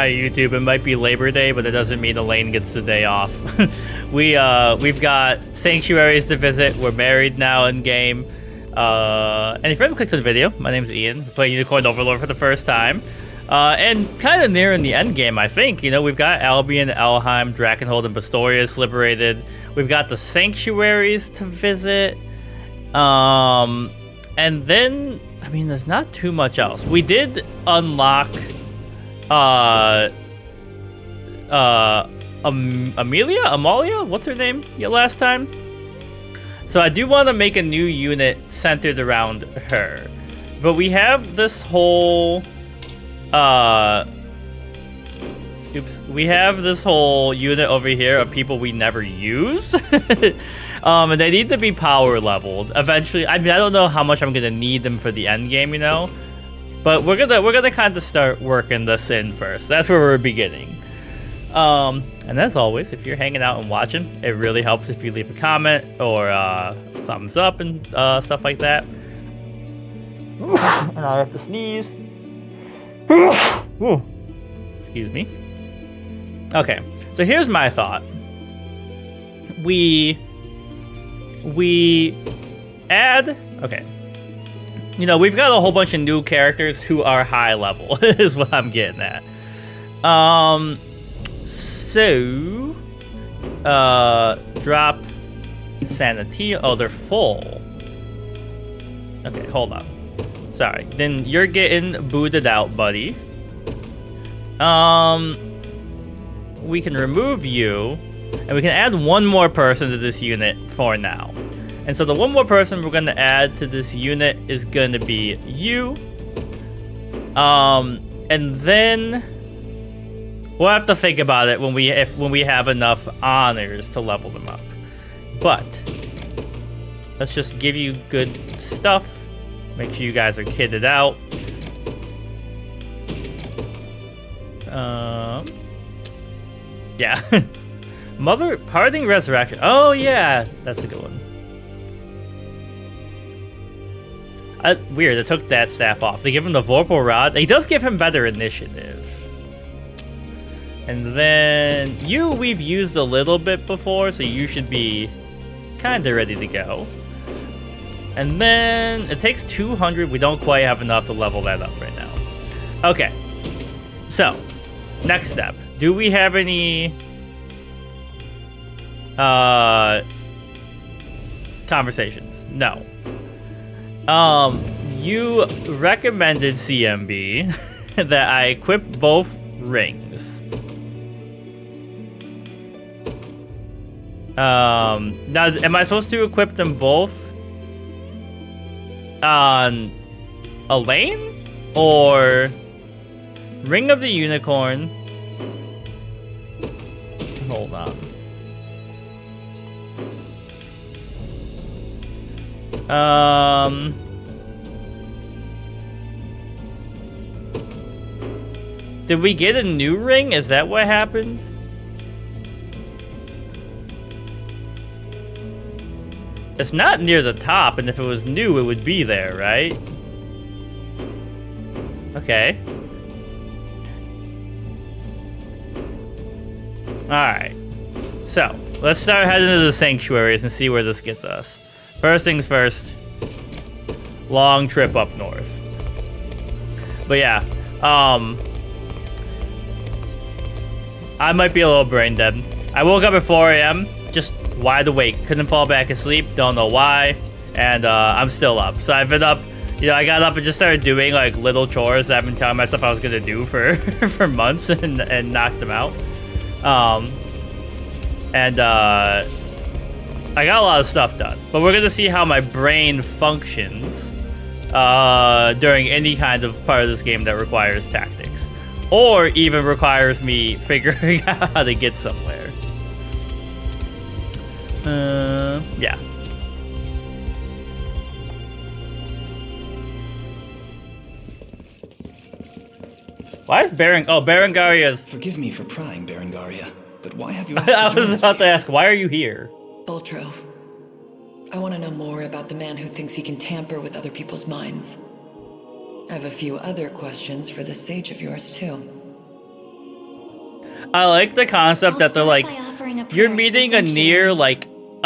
my YouTube, it might be Labor Day, but it doesn't mean Elaine gets the day off. We've got Sanctuaries to visit. We're married now in game. And if you haven't clicked on the video, my name is Ian. We're playing Unicorn Overlord for the first time. And kind of nearing the end game, I think. You know, we've got Albion, Elheim, Drakenhold, and Bastorius liberated. We've got the Sanctuaries to visit. And then, I mean, there's not too much else. We did unlock, Amalia? What's her name? Last time? So I do want to make a new unit centered around her. But we have this whole, we have this whole unit over here of people we never use. And they need to be power leveled eventually. I mean, I don't know how much I'm gonna need them for the end game, you know, but we're gonna kind of start working this in first. That's where we're beginning. And as always, if you're hanging out and watching, it really helps if you leave a comment or thumbs up and stuff like that. And I have to sneeze. Excuse me. Okay, so here's my thought. We add, okay. You know, we've got a whole bunch of new characters who are high level, is what I'm getting at. So, drop sanity. Oh, they're full. Okay, hold on. Sorry. Then you're getting booted out, buddy. We can remove you, and we can add one more person to this unit for now. And so the one more person we're going to add to this unit is going to be you. And then we'll have to think about it when we have enough honors to level them up. But let's just give you good stuff. Make sure you guys are kitted out. Yeah. Mother Parting Resurrection. Oh yeah, that's a good one. Weird, they took that staff off. They give him the Vorpal Rod. He does give him better initiative. And then you, we've used a little bit before, so you should be kind of ready to go. And then it takes 200. We don't quite have enough to level that up right now. Okay. So, next step. Do we have any conversations? No. You recommended CMB that I equip both rings. Now, am I supposed to equip them both on Elaine or Ring of the Unicorn? Hold on. Did we get a new ring? Is that what happened? It's not near the top, and if it was new, it would be there, right? Okay. Alright. So, let's start heading to the Sanctuaries and see where this gets us. First things first. Long trip up north. But yeah, I might be a little brain dead. I woke up at 4 a.m. just wide awake. Couldn't fall back asleep. Don't know why. And I'm still up. So I've been up. You know, I got up and just started doing like little chores that I've been telling myself I was gonna do for for months and knocked them out. I got a lot of stuff done, but we're gonna see how my brain functions during any kind of part of this game that requires tactics, or even requires me figuring out how to get somewhere. Yeah. Why is Berengaria's... Forgive me for prying, Berengaria, but why have you asked I was about to ask, why are you here? Boltro, I want to know more about the man who thinks he can tamper with other people's minds. I have a few other questions for this sage of yours, too. I like the concept that they're like, By offering a you're prayer to meeting the a near sanctuary.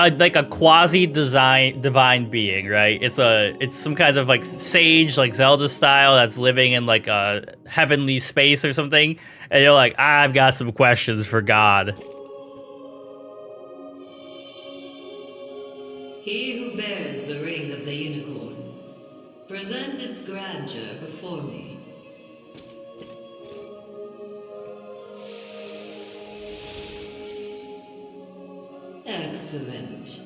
like a quasi divine being, right? It's some kind of like sage, like Zelda style, that's living in like a heavenly space or something, and you're like, I've got some questions for God. He who bears the ring of the unicorn, present its grandeur before me. Excellent.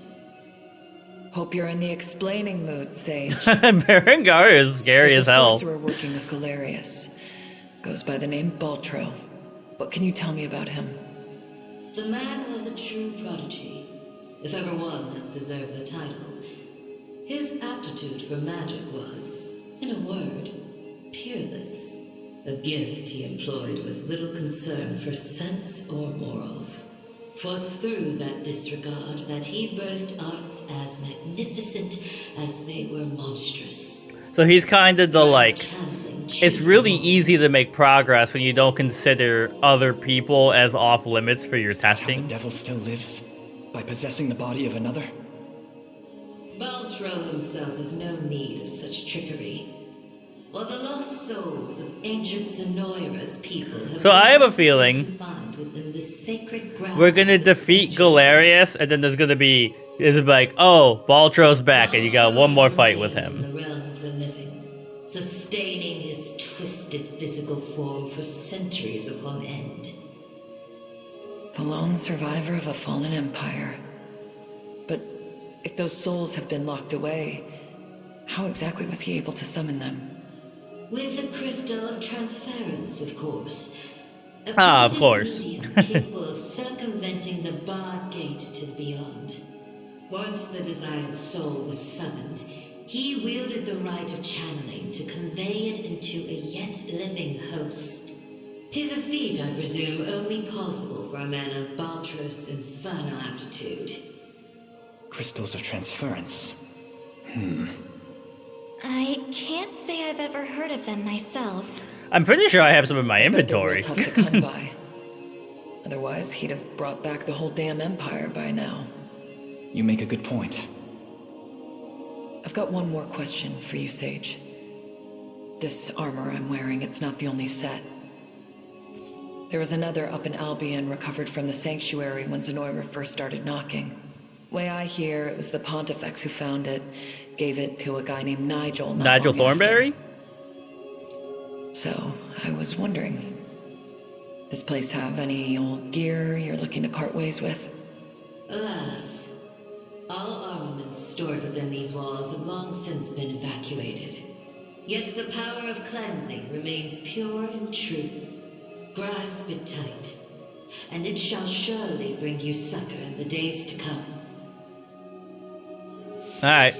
Hope you're in the explaining mood, Sage. Berengar is scary There's as hell. a sorcerer working with Galerius. Goes by the name Baltro. What can you tell me about him? The man was a true prodigy, if ever one has deserved the title. His aptitude for magic was, in a word, peerless. A gift he employed with little concern for sense or morals. 'Twas through that disregard that he birthed arts as magnificent as they were monstrous. So he's kind of the like, Channeling it's really easy to make progress when you don't consider other people as off limits for your How the testing. devil still lives? By possessing the body of another? Baltro himself has no need of such trickery. While the lost souls of ancient Zenoira's people have So I have a been feeling confined within the sacred grounds we're gonna of the defeat Sanctuaries. Galerius, and then there's gonna be, it's like, oh, Baltro's back, and you got one more fight with him. In the realm of the living, sustaining his twisted physical form for centuries upon end. The lone survivor of a fallen empire. But if those souls have been locked away, how exactly was he able to summon them? With the crystal of transference, of course. A Ah, of potent course. medium capable of circumventing the barred gate to the beyond. Once the desired soul was summoned, he wielded the right of channeling to convey it into a yet living host. 'Tis a feat, I presume, only possible for a man of Baltros' infernal aptitude. Crystals of transference. I can't say I've ever heard of them myself. I'm pretty sure I have some in my I bet they're inventory. real tough to come by. Otherwise, he'd have brought back the whole damn empire by now. You make a good point. I've got one more question for you, Sage. This armor I'm wearing, it's not the only set. There was another up in Albion recovered from the Sanctuary when Zenoira first started knocking. Way I hear, it was the Pontifex who found it, gave it to a guy named Nigel. Nigel long after. Thornberry? So, I was wondering, this place have any old gear you're looking to part ways with? Alas, all armaments stored within these walls have long since been evacuated. Yet the power of cleansing remains pure and true. Grasp it tight, and it shall surely bring you succor in the days to come. Alright.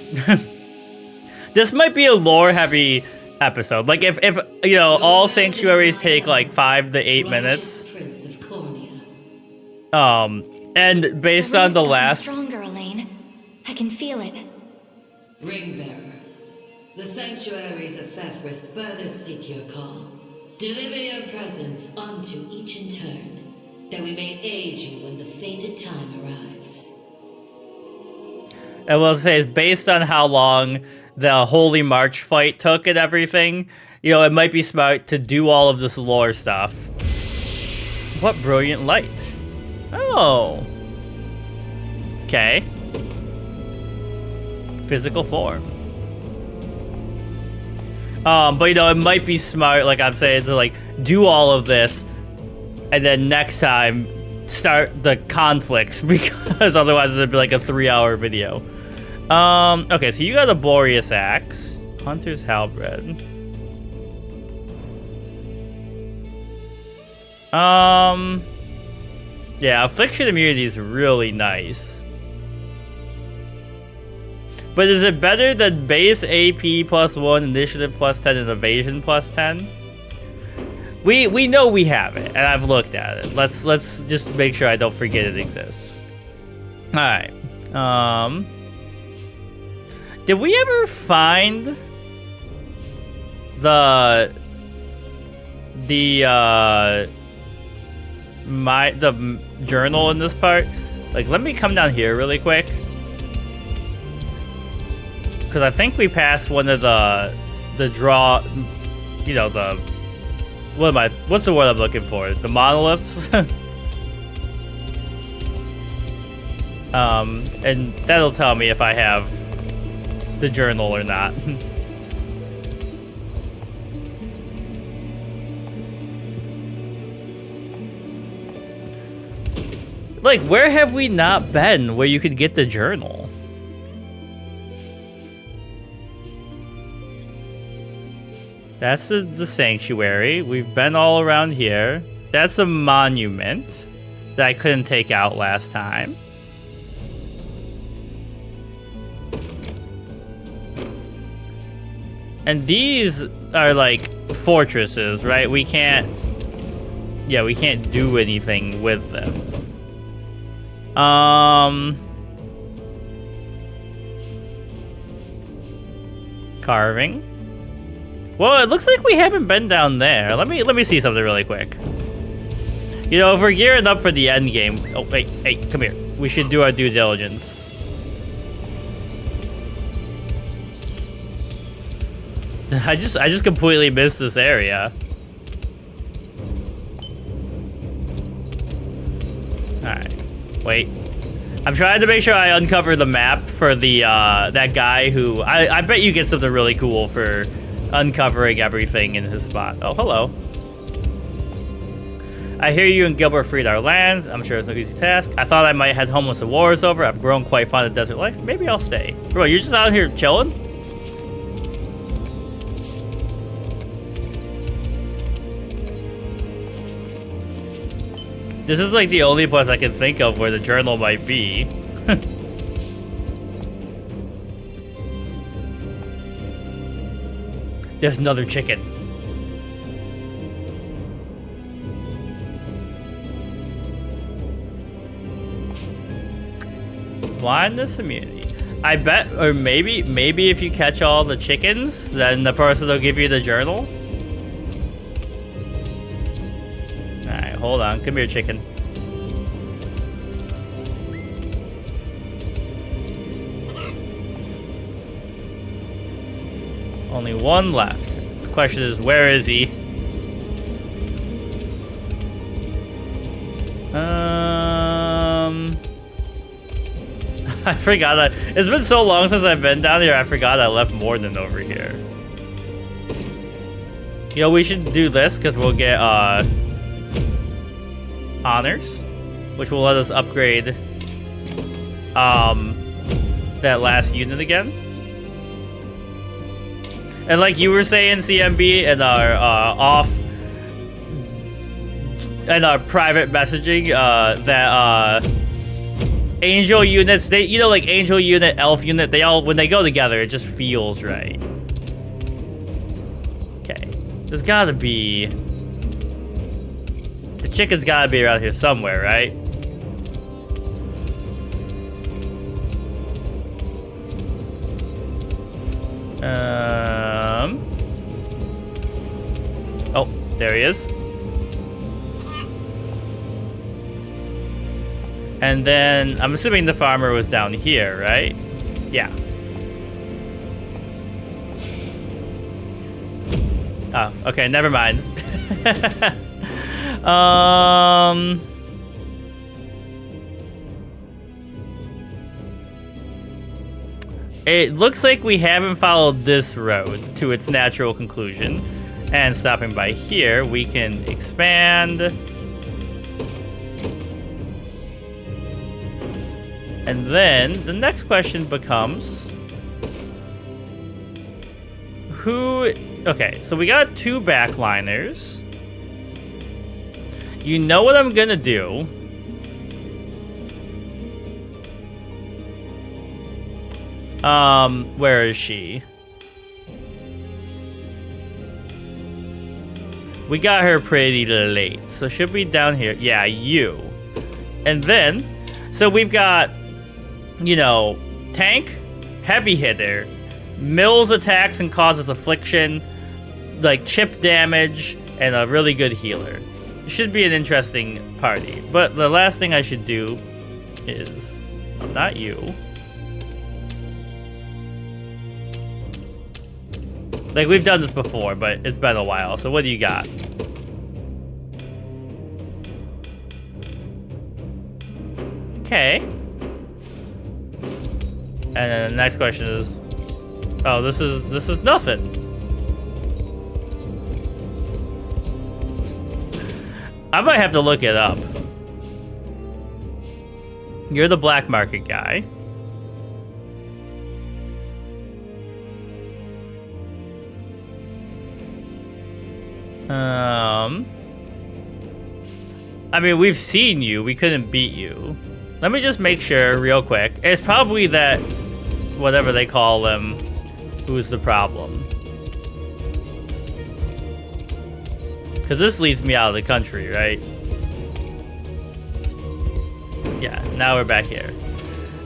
This might be a lore-heavy episode. Like, if you know, all sanctuaries take like 5 to 8 minutes. Prince of Cornea. And based on the last... Stronger, Elaine. I can feel it. Ringbearer, the Sanctuaries of Fefrith further seek your call. Deliver your presence unto each in turn, that we may aid you when the fated time arrives. I will say is based on how long the Holy March fight took and everything, you know, it might be smart to do all of this lore stuff. What brilliant light. Oh. Okay. Physical form. But you know, it might be smart, like I'm saying, to like do all of this and then next time start the conflicts, because otherwise it'd be like a 3-hour video. Okay, so you got a Boreas Axe, Hunter's Halberd. Yeah, Affliction Immunity is really nice. But is it better than base AP plus 1, initiative plus 10, and evasion plus 10? We know we have it, and I've looked at it. Let's just make sure I don't forget it exists. Alright. Did we ever find the journal in this part. Like, let me come down here really quick. Because I think we passed one of the draw, you know, the, what's the word I'm looking for? The monoliths? And that'll tell me if I have the journal or not. Like, where have we not been where you could get the journal? That's the sanctuary. We've been all around here. That's a monument that I couldn't take out last time. And these are like fortresses, right? We can't do anything with them. Carving. Well, it looks like we haven't been down there. Let me see something really quick. You know, if we're gearing up for the end game. Oh, wait, hey, come here. We should do our due diligence. I just completely missed this area. Alright. Wait. I'm trying to make sure I uncover the map for the that guy who I bet you get something really cool for uncovering everything in his spot. Oh, hello. I hear you and Gilbert freed our lands. I'm sure it's no easy task. I thought I might head home once the war is over. I've grown quite fond of desert life. Maybe I'll stay. Bro, you're just out here chilling? This is like the only place I can think of where the journal might be. There's another chicken. Blindness immunity. I bet, or maybe if you catch all the chickens, then the person will give you the journal. Alright, hold on. Come here, chicken. Only one left. The question is, where is he? I forgot that. It's been so long since I've been down here, I forgot I left more than over here. You know, we should do this, because we'll get, honors, which will let us upgrade that last unit again. And like you were saying, CMB, and our private messaging, that angel units, they, you know, like angel unit, elf unit, they all, when they go together, it just feels right. Okay, there's gotta be, the chicken's gotta be around here somewhere, right? Oh, there he is. And then, I'm assuming the farmer was down here, right? Yeah. Oh, okay, never mind. It looks like we haven't followed this road to its natural conclusion. And stopping by here, we can expand. And then the next question becomes, who, okay, so we got 2 backliners. You know what I'm gonna do? Where is she? We got her pretty late, so she'll be down here. Yeah, you. And then, so we've got, you know, tank, heavy hitter, mills attacks and causes affliction, like chip damage, and a really good healer. should be an interesting party. But the last thing I should do is... not you. Like, we've done this before, but it's been a while. So what do you got? Okay. And then the next question is... oh, this is nothing. I might have to look it up. You're the black market guy. I mean, we've seen you. We couldn't beat you. Let me just make sure real quick. It's probably that, whatever they call them, who's the problem. Because this leads me out of the country, right? Yeah, now we're back here.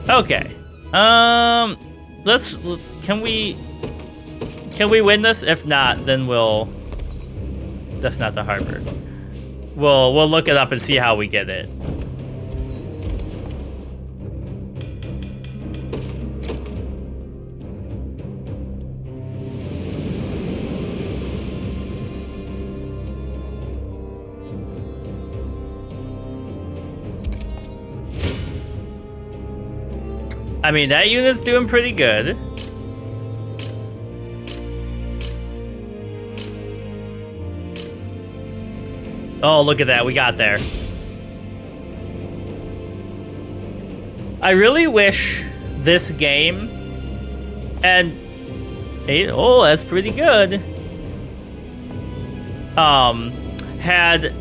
Okay. Can we win this? If not, then we'll... that's not the harbor. We'll look it up and see how we get it. I mean, that unit's doing pretty good. Oh, look at that. We got there. I really wish this game and... oh, that's pretty good. Had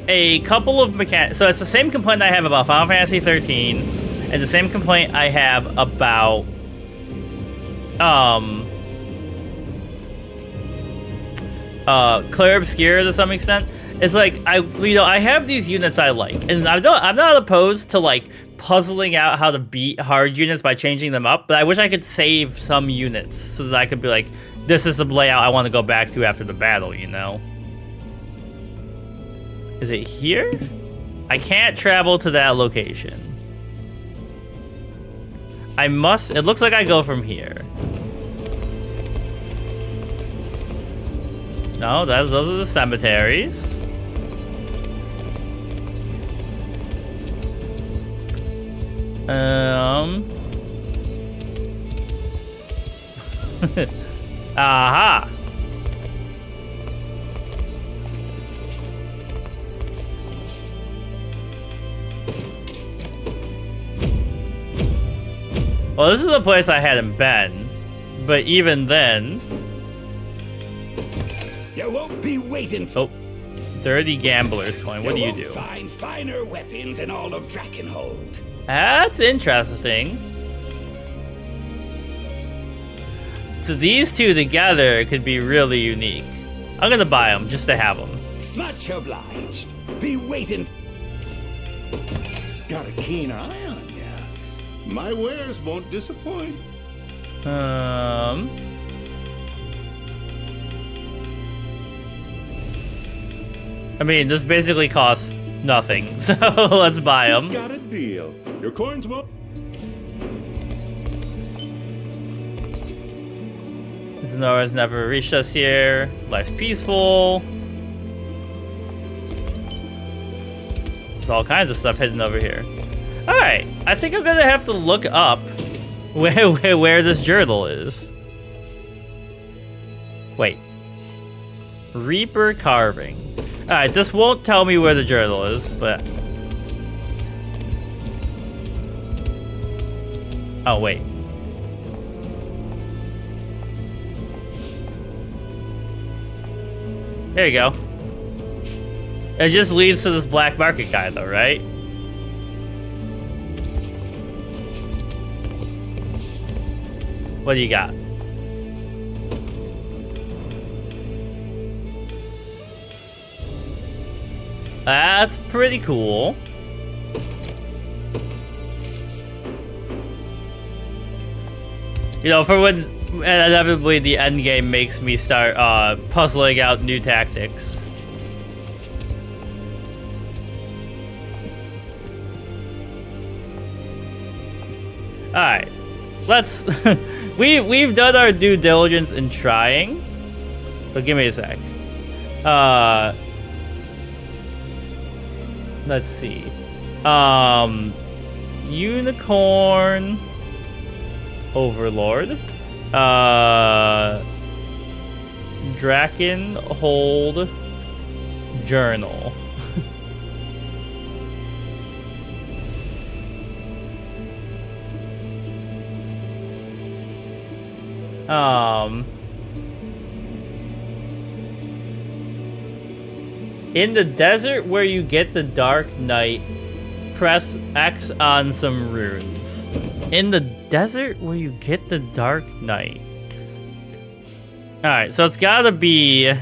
a couple of mechanics. So it's the same complaint I have about Final Fantasy 13. And the same complaint I have about, Clair Obscur to some extent. It's like, I have these units I like, and I'm not opposed to, like, puzzling out how to beat hard units by changing them up, but I wish I could save some units so that I could be like, this is the layout I want to go back to after the battle, you know? Is it here? I can't travel to that location. I must... it looks like I go from here. No, those are the cemeteries. Aha! Well, this is a place I hadn't been, but even then... you won't be waiting for... oh, dirty gambler's coin. What do you do? Find finer weapons in all of Drakenhold. That's interesting. So these two together could be really unique. I'm gonna buy them just to have them. Much obliged. Be waiting. Got a keen eye on ya. My wares won't disappoint. I mean, this basically costs nothing, so let's buy them. Got a deal. Your coins won't. Zenora's never reached us here. Life's peaceful. There's all kinds of stuff hidden over here. Alright, I think I'm gonna have to look up where this journal is. Wait. Reaper carving. Alright, this won't tell me where the journal is, but... oh, wait. There you go. It just leads to this black market guy, though, right? What do you got? That's pretty cool. You know, for when inevitably the end game makes me start puzzling out new tactics. Alright. Let's we've done our due diligence in trying. So give me a sec. Let's see. Unicorn Overlord. Drakenhold Journal. In the desert where you get the Dark Knight, press X on some runes. In the desert where you get the Dark Knight. Alright, so it's gotta be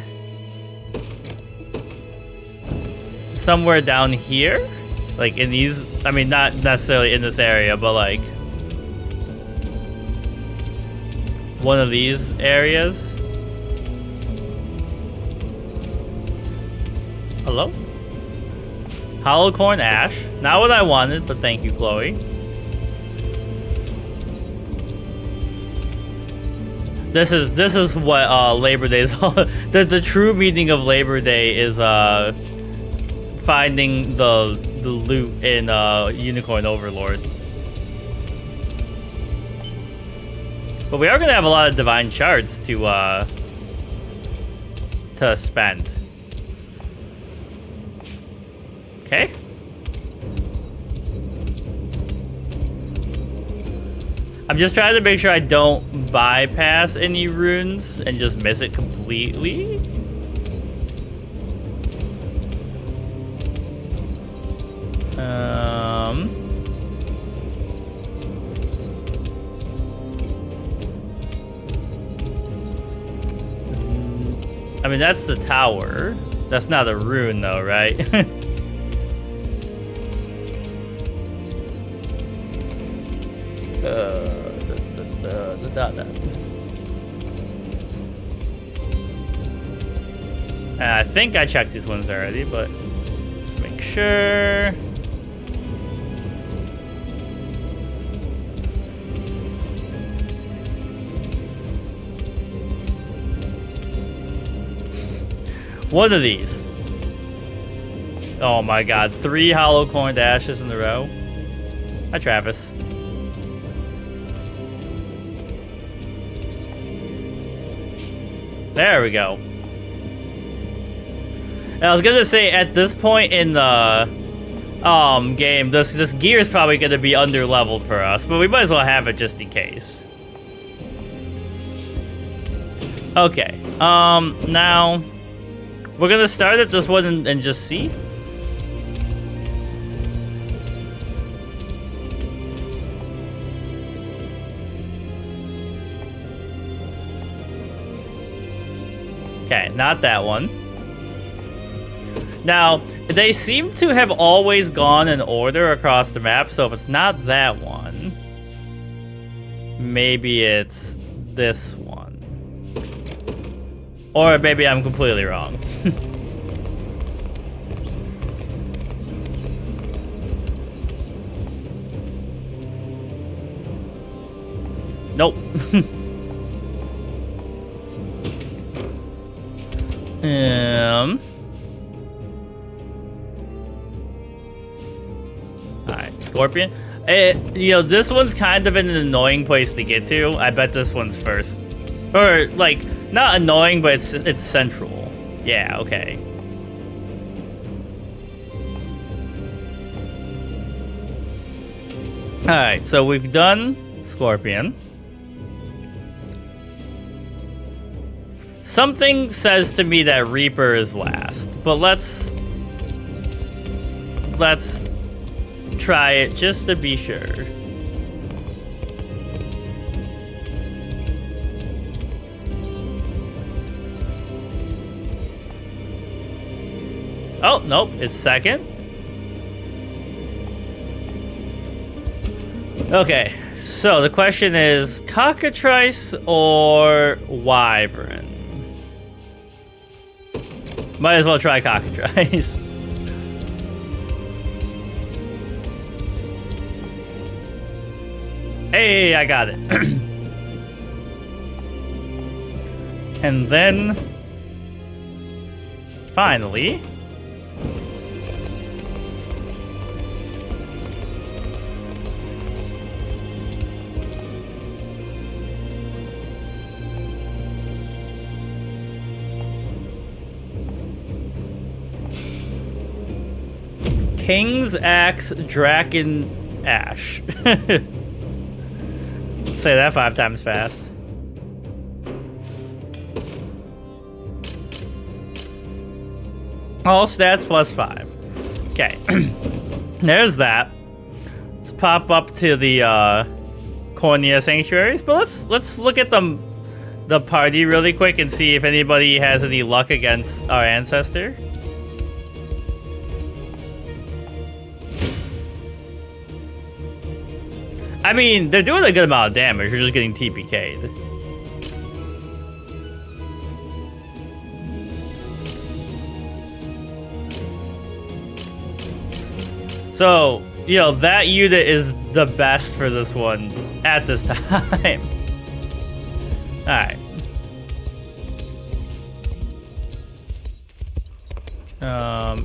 somewhere down here. Like in these, I mean, not necessarily in this area, but like one of these areas. Hello? Hollowcorn Ash. Not what I wanted, but thank you, Chloe. This is what Labor Day is all. The true meaning of Labor Day is finding the loot in Unicorn Overlord. But we are gonna have a lot of divine shards to spend. Okay. I'm just trying to make sure I don't bypass any runes and just miss it completely. I mean, that's the tower. That's not a rune though, right? I think I checked these ones already, but let's make sure. One of these. Oh my god, 3 Hollowcorn dashes in a row. Hi, Travis. There we go. And I was gonna say, at this point in the game, this gear is probably gonna be under leveled for us, but we might as well have it just in case. Okay. Now we're gonna start at this one and just see. Okay, not that one. Now, they seem to have always gone in order across the map, so if it's not that one, maybe it's this one. Or maybe I'm completely wrong. Nope. Alright, Scorpion. You know, this one's kind of an annoying place to get to. I bet this one's first. Or, like, not annoying, but it's central. Yeah, okay. Alright, so we've done Scorpion. Something says to me that Reaper is last, but let's try it just to be sure. Oh, nope, it's second. Okay, so the question is cockatrice or wyvern? Might as well try cockatrice. Hey, Hey, I got it. And then, finally, King's Axe Draken Ash. Say that 5 times fast. All stats plus 5. Okay. There's that. Let's pop up to the Cornea Sanctuaries, but let's look at the party really quick and see if anybody has any luck against our ancestor. I mean, they're doing a good amount of damage. You're just getting TPK'd. So, you know, that unit is the best for this one at this time. Alright.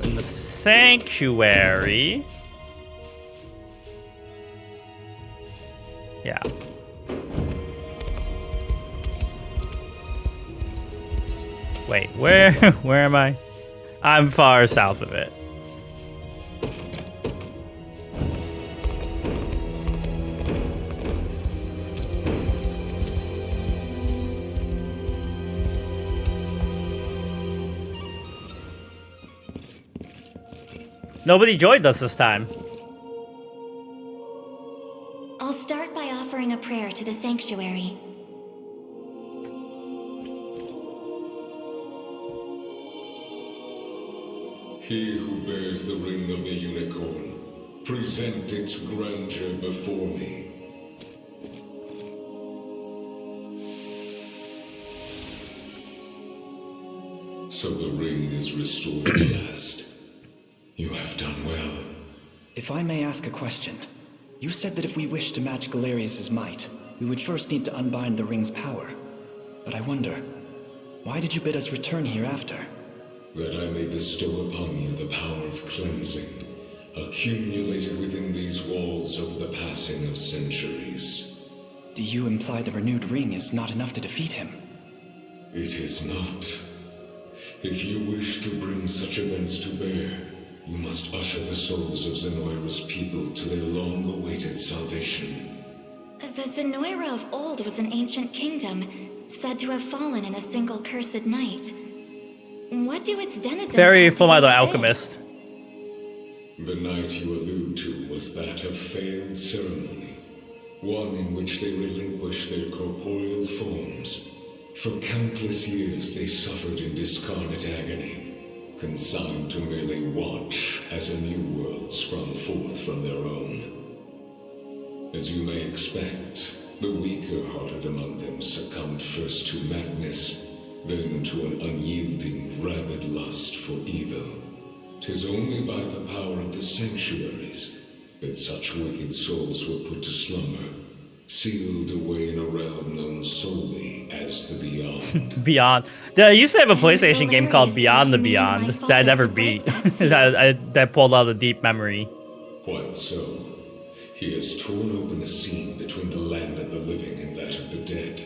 In the Sanctuary... Yeah. Wait, where am I? I'm far south of it. Nobody joined us this time. I'll start by offering a prayer to the Sanctuary. He who bears the ring of the Unicorn, present its grandeur before me. So the ring is restored at last. You have done well. If I may ask a question, you said that if we wish to match Galerius' might, we would first need to unbind the ring's power. But I wonder, why did you bid us return here after? That I may bestow upon you the power of cleansing, accumulated within these walls over the passing of centuries. Do you imply the renewed ring is not enough to defeat him? It is not. If you wish to bring such events to bear, you must usher the souls of Zenoira's people to their long-awaited salvation. The Zenoira of old was an ancient kingdom, said to have fallen in a single cursed night. What do its denizens Very have to Full do Metal with Alchemist. The night you allude to was that of failed ceremony, one in which they relinquished their corporeal forms. For countless years they suffered in discarnate agony, consigned to merely watch as a new world sprung forth from their own. As you may expect, the weaker-hearted among them succumbed first to madness, then to an unyielding, rabid lust for evil. 'Tis only by the power of the Sanctuaries that such wicked souls were put to slumber, sealed away in a realm known solely as the Beyond. Beyond. I used to have a PlayStation game called Beyond the Beyond that I never beat. that pulled out a deep memory. Quite so. He has torn open a seam between the land of the living and that of the dead.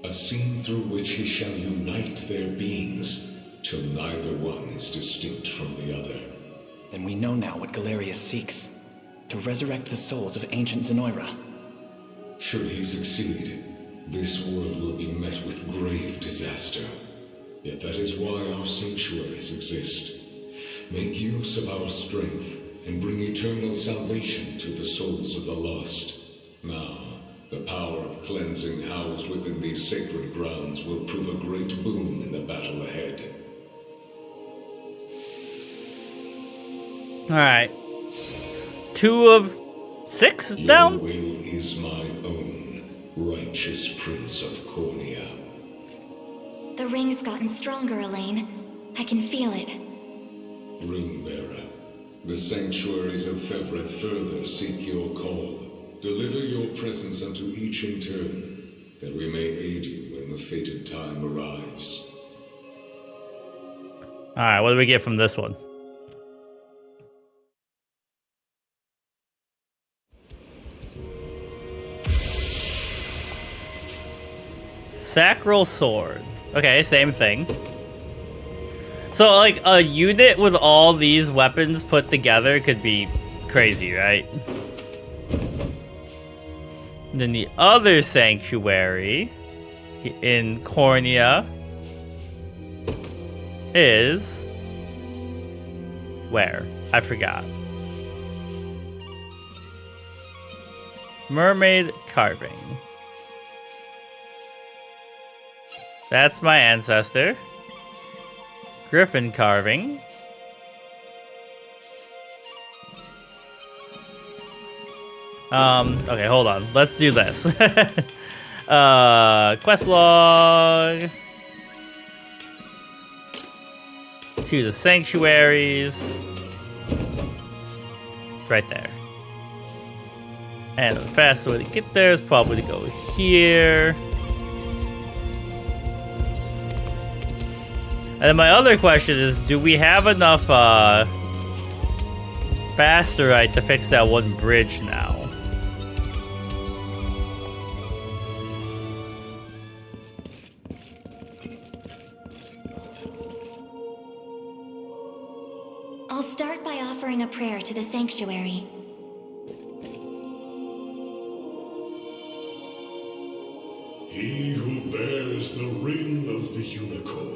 A seam through which he shall unite their beings, till neither one is distinct from the other. Then we know now what Galerius seeks. To resurrect the souls of ancient Zenoira. Should he succeed, this world will be met with grave disaster. Yet that is why our sanctuaries exist. Make use of our strength and bring eternal salvation to the souls of the lost. Now, the power of cleansing housed within these sacred grounds will prove a great boon in the battle ahead. Alright. 2 of 6 down? Your will is mine own, righteous Prince of Cornea. The ring's gotten stronger, Elaine. I can feel it. Ringbearer, the sanctuaries of Fevret further seek your call. deliver your presence unto each in turn, that we may aid you when the fated time arrives. Alright, what do we get from this one? Sacral Sword. Okay, same thing. So, like, a unit with all these weapons put together could be crazy, right? And then the other Sanctuary in Cornea is... where? I forgot. Mermaid Carving. That's my ancestor. Griffin Carving. Okay, hold on. Let's do this. Quest log. To the Sanctuaries. It's right there. And the fastest way to get there is probably to go here. And then my other question is, do we have enough Basterite to fix that one bridge now? I'll start by offering a prayer to the Sanctuary. He who bears the ring of the unicorn.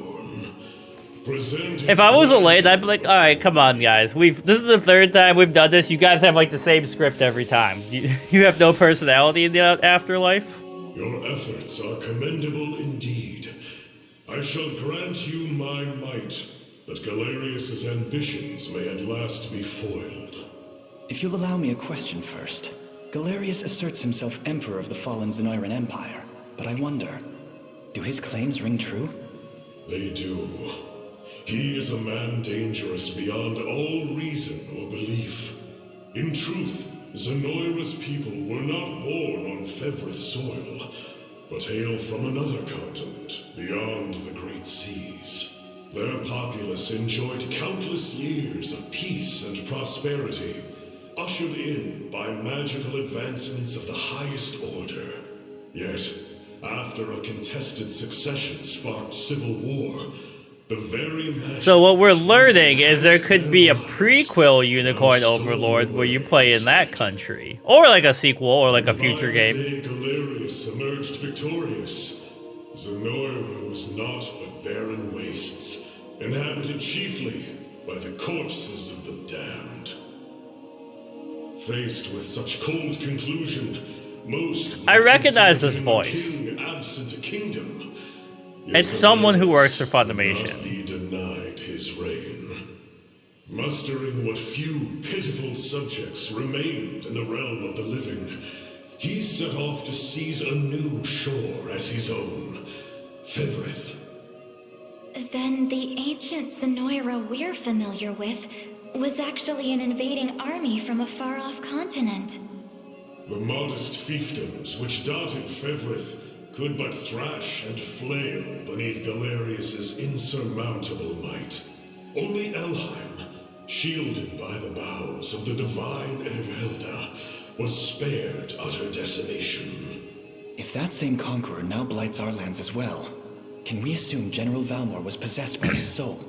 Present If I was late, I'd be like, all right, come on, guys. This is the third time we've done this. You guys have like the same script every time. You have no personality in the afterlife. Your efforts are commendable indeed. I shall grant you my might, that Galerius's ambitions may at last be foiled. If you'll allow me a question first. Galerius asserts himself Emperor of the fallen Zenoiran Empire, but I wonder, do his claims ring true? They do. He is a man dangerous beyond all reason or belief. In truth, Zenoira's people were not born on Fevrith soil, but hail from another continent beyond the great seas. Their populace enjoyed countless years of peace and prosperity, ushered in by magical advancements of the highest order. Yet, after a contested succession sparked civil war, the very So what we're learning is there could be a prequel Unicorn Overlord where you play in that country. Or like a sequel, or like a future game. Galerius emerged victorious. Zenoira was naught but barren wastes, inhabited chiefly by the corpses of the damned. Faced with such cold conclusion, most I recognize this voice. Absent a kingdom. It's someone who works for Funimation. He denied his reign. Mustering what few pitiful subjects remained in the realm of the living, he set off to seize a new shore as his own, Fevrith. Then the ancient Zenoira we're familiar with was actually an invading army from a far-off continent. The modest fiefdoms which dotted Fevrith could but thrash and flail beneath Galerius's insurmountable might. Only Elheim, shielded by the boughs of the divine Ervelda, was spared utter decimation. If that same conqueror now blights our lands as well, can we assume General Valmor was possessed by his soul?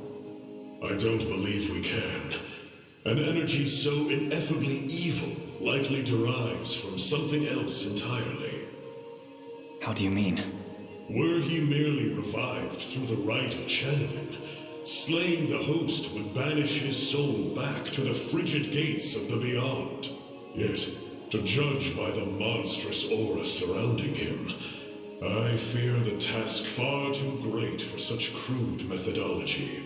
I don't believe we can. An energy so ineffably evil likely derives from something else entirely. How do you mean? Were he merely revived through the rite of channeling, slaying the host would banish his soul back to the frigid gates of the beyond. Yet, to judge by the monstrous aura surrounding him, I fear the task far too great for such crude methodology.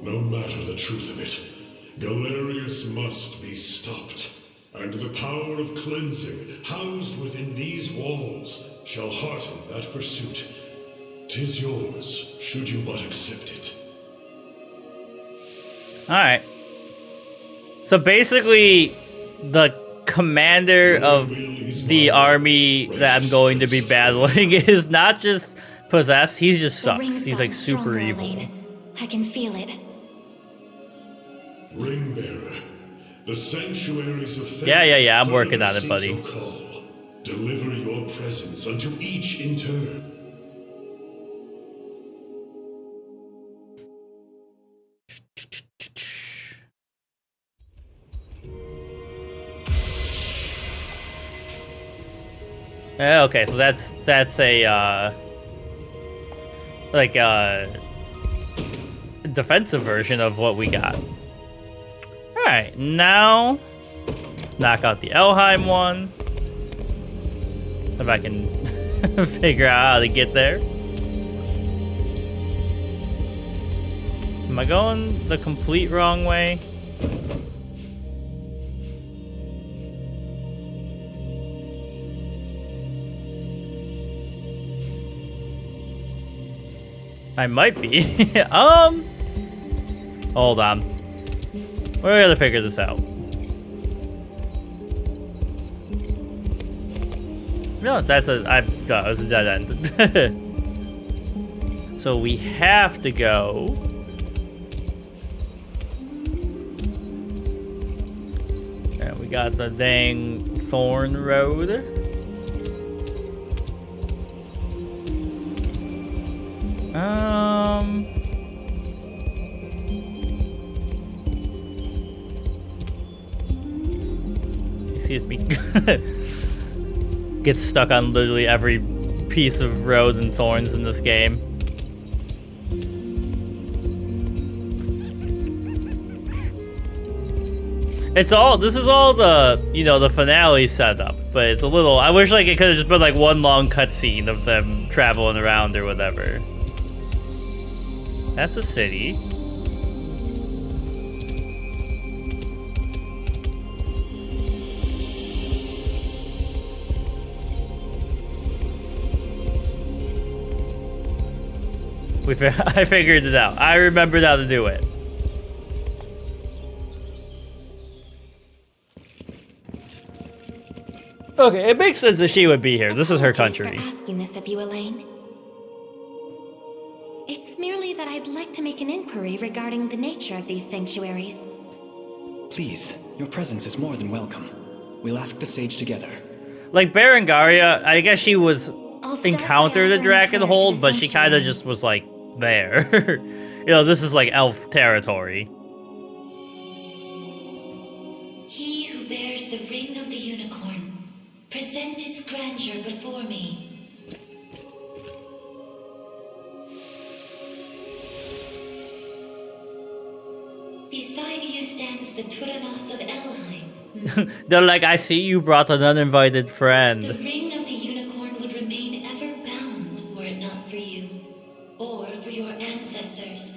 No matter the truth of it, Galerius must be stopped, and the power of cleansing housed within these walls shall hearten that pursuit. 'Tis yours, should you but accept it. Alright. So basically, the commander of the army that I'm going to be battling is not just possessed, he just The ring's sucks. He's like gotten super stronger, evil. Elaine. I can feel it. Ringbearer, the Sanctuaries of Fate Yeah, I'm working on it, seek buddy. your call. Deliver your presence unto each in turn. Okay, so that's a like a defensive version of what we got. All right, now let's knock out the Elheim one. If I can figure out how to get there. Am I going the complete wrong way? I might be. Hold on. We're gonna figure this out. No, that's a. I thought it was a dead end. So we have to go. And we got the dang Thorn Road. You see me get stuck on literally every piece of road and thorns in this game. This is all the, the finale setup, but it's a little, I wish like it could have just been like one long cutscene of them traveling around or whatever. That's a city. I figured it out. I remembered how to do it. Okay, it makes sense that she would be here. This is her country. For asking this of you, Elaine. It's merely that I'd like to make an inquiry regarding the nature of these sanctuaries. Please, your presence is more than welcome. We'll ask the sage together. Like Berengaria, I guess she was I'll start encountered a by offering prayer to Drakenhold, the but she kind of sanctuary. just was like there. This is like elf territory. He who bears the ring of the unicorn, present its grandeur before me. Beside you stands the Turanos of Elheim. They're like, I see you brought an uninvited The friend. ring of the unicorn would remain ever bound were it not for you, or for your ancestors,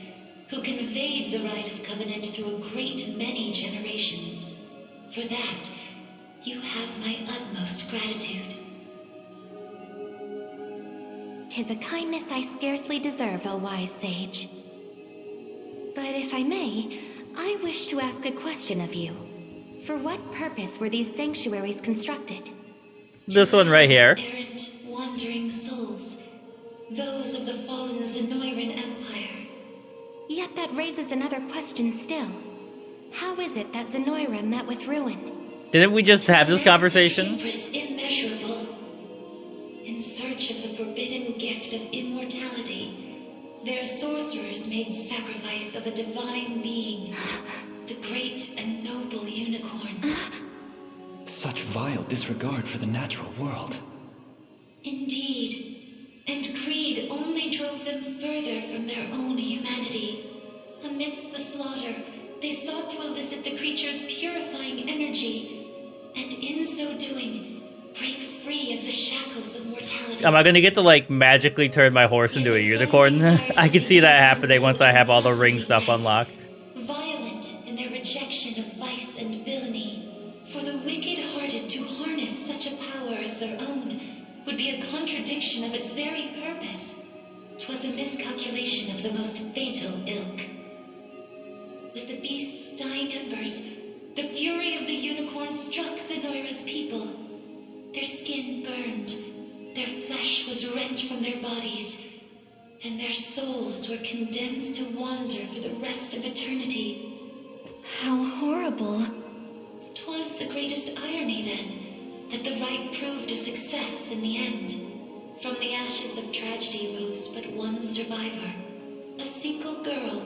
who conveyed the rite of covenant through a great many generations. For that, you have my utmost gratitude. 'Tis a kindness I scarcely deserve, O wise sage. But if I may, I wish to ask a question of you. For what purpose were these sanctuaries constructed? This one right here. Errant, wandering souls, those of the fallen Zenoiran Empire. Yet that raises another question still. How is it that Zenoira met with ruin? Didn't we just have this conversation? Hubris immeasurable. In search of the forbidden gift of immortality, their sorcerers made sacrifice of a divine being, the great and noble unicorn. Such vile disregard for the natural world. Indeed, and greed only drove them further from their own humanity. Amidst the slaughter, they sought to elicit the creature's purifying energy, and in so doing, break free of the shackles of mortality. Am I gonna get to like magically turn my horse into a unicorn? I can see that happening once I have all the ring stuff unlocked. Violent in their rejection of vice and villainy, for the wicked-hearted to harness such a power as their own would be a contradiction of its very purpose. 'Twas a miscalculation of the most fatal ilk. With the beast's dying embers, The fury of the unicorn struck Zenoira's people. Their skin burned, their flesh was rent from their bodies, and their souls were condemned to wander for the rest of eternity. How horrible. 'Twas the greatest irony, then, that the right proved a success in the end. From the ashes of tragedy rose but one survivor, a single girl,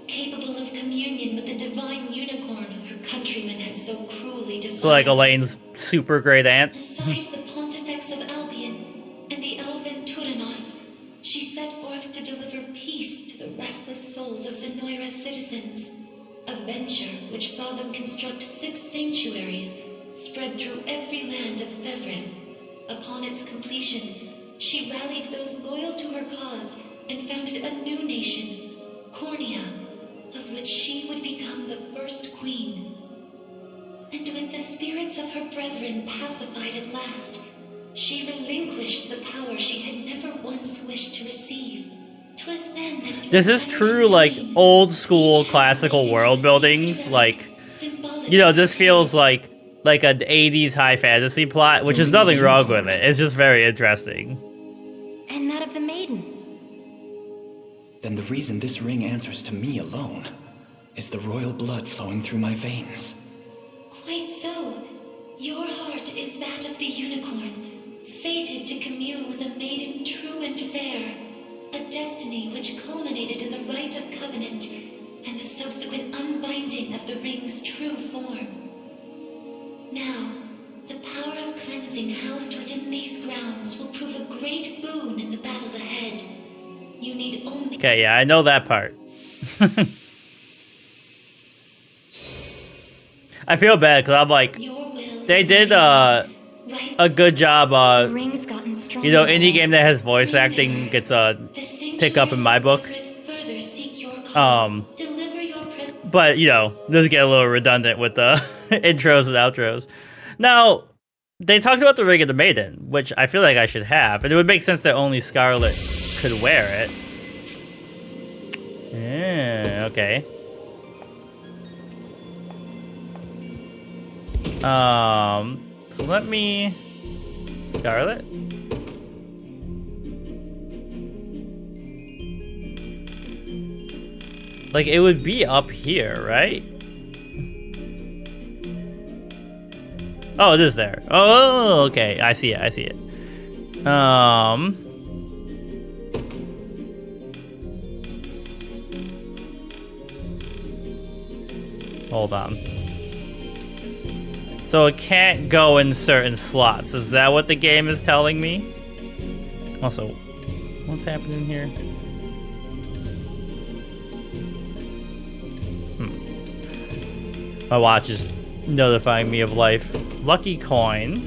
capable of communion with the divine unicorn her countrymen had so cruelly defiled. So like Elaine's super great aunt. Aside the Pontifex of Albion and the elven Turanos, she set forth to deliver peace to the restless souls of Zenoira's citizens. A venture which saw them construct 6 sanctuaries spread through every land of Fevrith. Upon its completion, she rallied those loyal to her cause and founded a new nation, Cornea, of which she would become the first queen. And with the spirits of her brethren pacified at last, she relinquished the power she had never once wished to receive. 'Twas then that This is true, like, old school classical world building. Like, you know, this feels like an 80s high fantasy plot, which is nothing wrong with it. It's just very interesting. And that of the maiden. Then the reason this ring answers to me alone is the royal blood flowing through my veins. Quite so. Your heart is that of the unicorn, fated to commune with a maiden true and fair. A destiny which culminated in the rite of covenant and the subsequent unbinding of the ring's true form. Now, the power of cleansing housed within these grounds will prove a great boon in the battle ahead. You need only... Okay, yeah, I know that part. I feel bad because I'm like, they did a good job. Ring's gotten stronger. You know, any game that has voice acting gets a tick up in my book. But you know, those get a little redundant with the intros and outros. Now, they talked about the ring of the maiden, which I feel like I should have, and it would make sense that only Scarlet could wear it. Yeah, okay. So let me... Scarlet? Like, it would be up here, right? Oh, it is there. Oh, okay. I see it. I see it. Hold on. So it can't go in certain slots. Is that what the game is telling me? Also, what's happening here? My watch is notifying me of life. Lucky coin.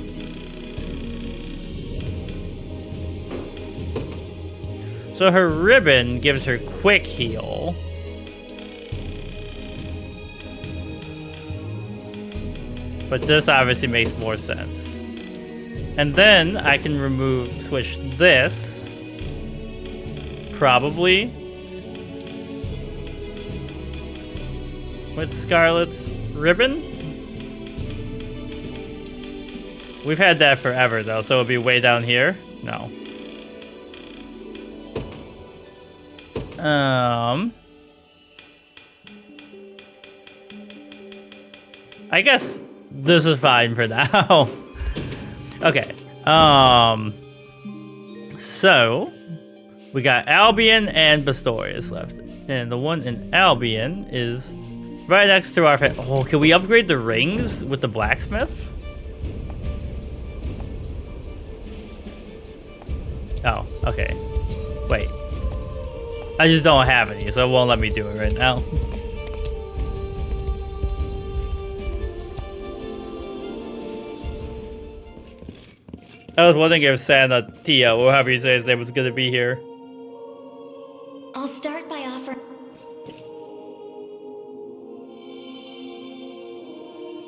So her ribbon gives her quick heal. But this obviously makes more sense. And then I can switch this. Probably. With Scarlet's ribbon? We've had that forever though, so it'll be way down here? No. I guess this is fine for now. Okay. So we got Albion and Bastorius left. And the one in Albion is right next to our... Oh, can we upgrade the rings with the blacksmith? Oh, okay. Wait. I just don't have any, so it won't let me do it right now. I was wondering if Santa Tia, or however you say his name, was gonna be here. I'll start by offering...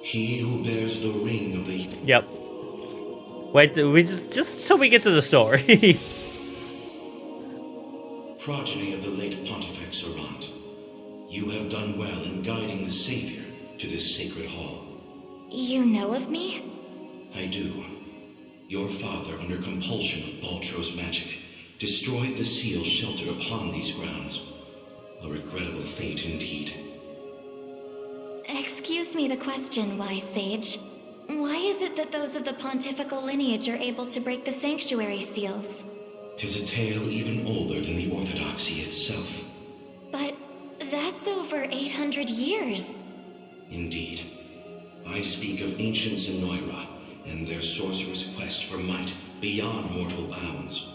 He who bears the ring of the... Yep. Wait, we just so we get to the story. Progeny of the late Pontifex Errant, you have done well in guiding the Savior to this sacred hall. You know of me? I do. Your father, under compulsion of Baltro's magic, destroyed the seal sheltered upon these grounds. A regrettable fate indeed. Excuse me the question, wise sage. Why is it that those of the pontifical lineage are able to break the sanctuary seals? 'Tis a tale even older than the orthodoxy itself. But that's over 800 years. Indeed. I speak of ancient Zenoira and their sorcerer's quest for might beyond mortal bounds.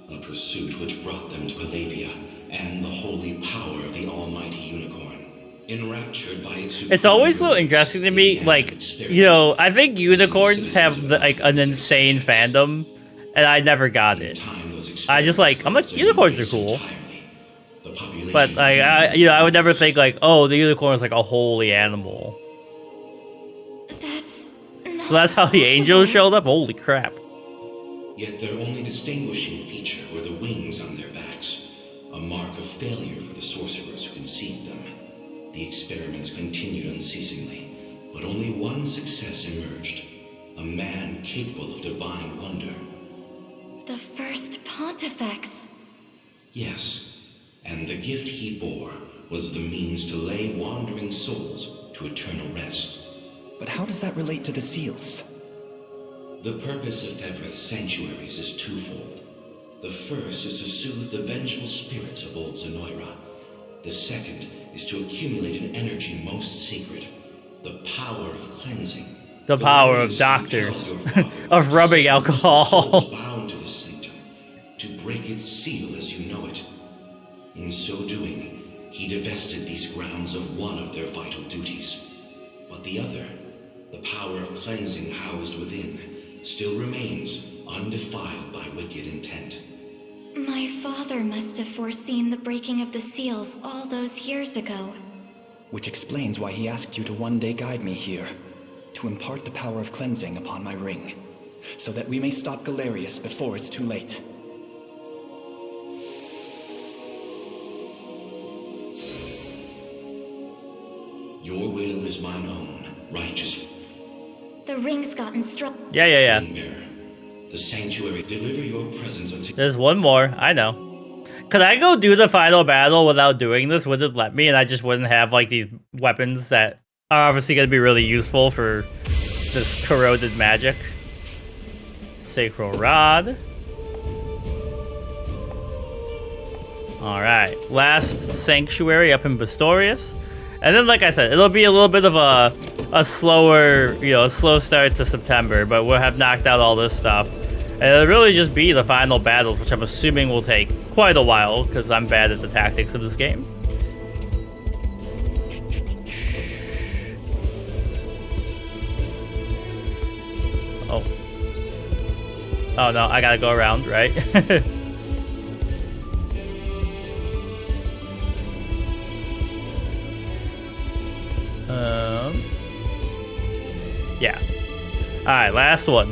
A pursuit which brought them to Palavia and the holy power of the almighty Unicorn. Enraptured by its... It's always so interesting to me, like, you know, I think unicorns have like an insane fandom, and I never got it. I just like, I'm like, unicorns are cool. But like, I would never think like, oh, the unicorn is like a holy animal. So that's how the angels showed up? Holy crap. Yet their only distinguishing feature were the wings on their backs, a mark of failure for the sorcerers who conceived them. The experiments continued unceasingly, but only one success emerged. A man capable of divine wonder. The first pontifex. Yes, and the gift he bore was the means to lay wandering souls to eternal rest. But how does that relate to the seals? The purpose of Fevrith's sanctuaries is twofold. The first is to soothe the vengeful spirits of old Zenoira. The second is to accumulate an energy most sacred, the power of cleansing. The power of doctors, of rubbing alcohol. Bound to the sanctum, to break its seal as you know it. In so doing, he divested these grounds of one of their vital duties. But the other, the power of cleansing housed within, still remains undefiled by wicked intent. My father must have foreseen the breaking of the seals all those years ago. Which explains why he asked you to one day guide me here, to impart the power of cleansing upon my ring, so that we may stop Galerius before it's too late. Your will is mine own, righteous. The ring's gotten strong. Yeah. The sanctuary, deliver your presence unto... There's one more, I know. Could I go do the final battle without doing this? Would it let me? And I just wouldn't have like these weapons that are obviously going to be really useful for this corroded magic. Sacral Rod. Alright, last sanctuary up in Bastorius. And then, like I said, it'll be a little bit of a slower, a slow start to September, but we'll have knocked out all this stuff. And it'll really just be the final battles, which I'm assuming will take quite a while, because I'm bad at the tactics of this game. Oh. Oh no, I gotta go around, right? Yeah. Alright, last one.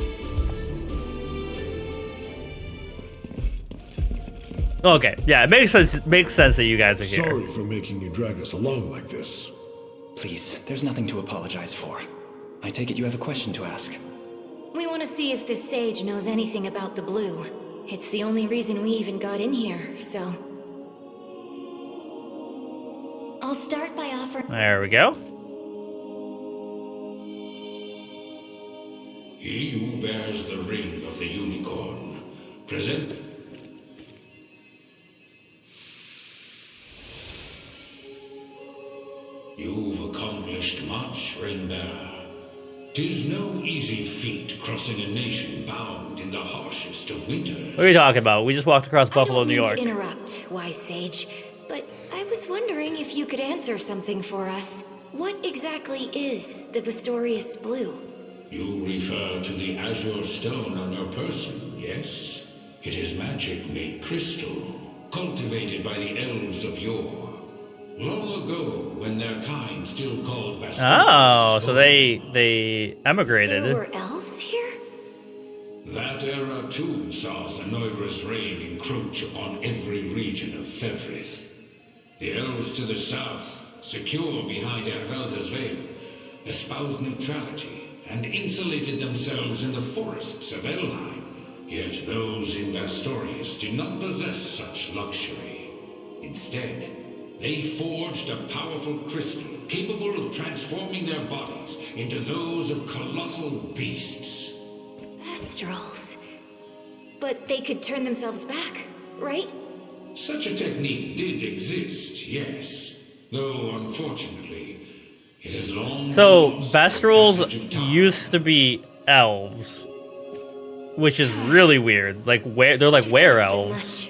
Okay, yeah, it makes sense that you guys are here. Sorry for making you drag us along like this. Please, there's nothing to apologize for. I take it you have a question to ask. We want to see if this sage knows anything about the blue. It's the only reason we even got in here, so... I'll start by offering... There we go. He who bears the ring of the unicorn, present. You've accomplished much, ring-bearer. 'Tis no easy feat crossing a nation bound in the harshest of winters. What are you talking about? We just walked across Buffalo, New York. I don't mean to interrupt, wise sage, but I was wondering if you could answer something for us. What exactly is the Bastorius blue? You refer to the azure stone on your person, yes? It is magic made crystal, cultivated by the elves of yore. Long ago, when their kind still called Bastorius. Oh, so they emigrated. There were elves here? That era too saw Zenoira's reign encroach upon every region of Fevrith. The elves to the south, secure behind Ervelda's veil, espoused neutrality, and insulated themselves in the forests of Elheim. Yet those in Bastorius do not possess such luxury. Instead, they forged a powerful crystal capable of transforming their bodies into those of colossal beasts. Astrals. But they could turn themselves back, right? Such a technique did exist, yes. Though, unfortunately, it has long So, lost Bestrels the passage of time. used to be elves, which is really weird. Like, they're like were-elves.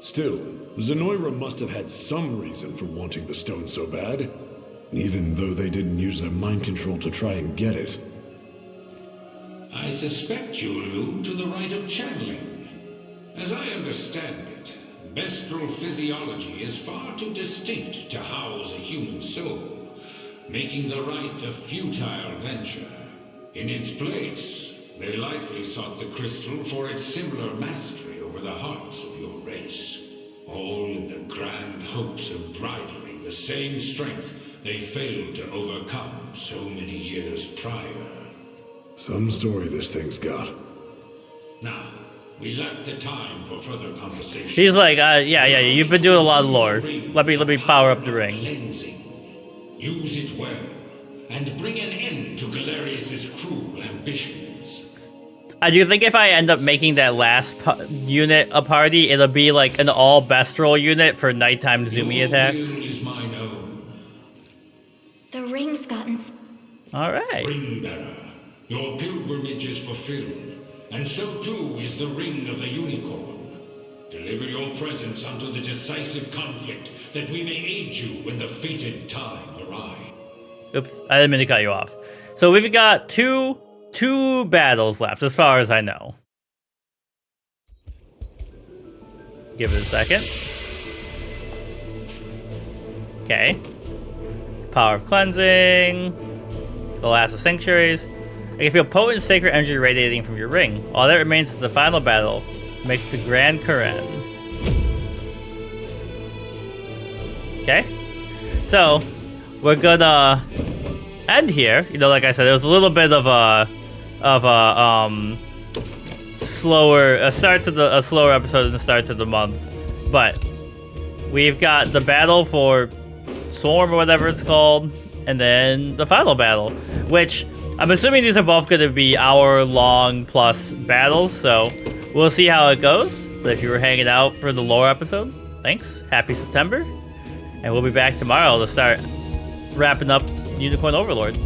Still, Zenoira must have had some reason for wanting the stone so bad, even though they didn't use their mind control to try and get it. I suspect you allude to the rite of channeling. As I understand it, Bestral physiology is far too distinct to house a human soul, making the rite a futile venture. In its place, they likely sought the crystal for its similar mastery over the hearts of your race, all in the grand hopes of bridling the same strength they failed to overcome so many years prior. Some story this thing's got. Now, we lack the time for further conversation. He's like, yeah, you've been doing a lot of lore. Let me power up the ring. Cleansing. Use it well, and bring an end to Galerius's cruel ambitions. I do think if I end up making that last unit a party, it'll be like an all Bestral unit for nighttime zoomy attacks. Your will is mine own. The ring's gotten... Alright. Ring bearer, your pilgrimage is fulfilled, and so too is the ring of the Unicorn. Deliver your presence unto the decisive conflict, that we may aid you when the fated time arrives. Oops, I didn't mean to cut you off. So we've got two battles left, as far as I know. Give it a second. Okay. Power of Cleansing. The last of Sanctuaries. I can feel potent sacred energy radiating from your ring. All that remains is the final battle. Make the Grand Karen. Okay. So, we're gonna end here. You know, like I said, it was a little bit of a slower a slower episode than start to the month, but we've got the battle for Swarm or whatever it's called, and then the final battle, which I'm assuming these are both going to be hour-long plus battles, so we'll see how it goes. But if you were hanging out for the lore episode, thanks. Happy September, and we'll be back tomorrow to start wrapping up Unicorn Overlord.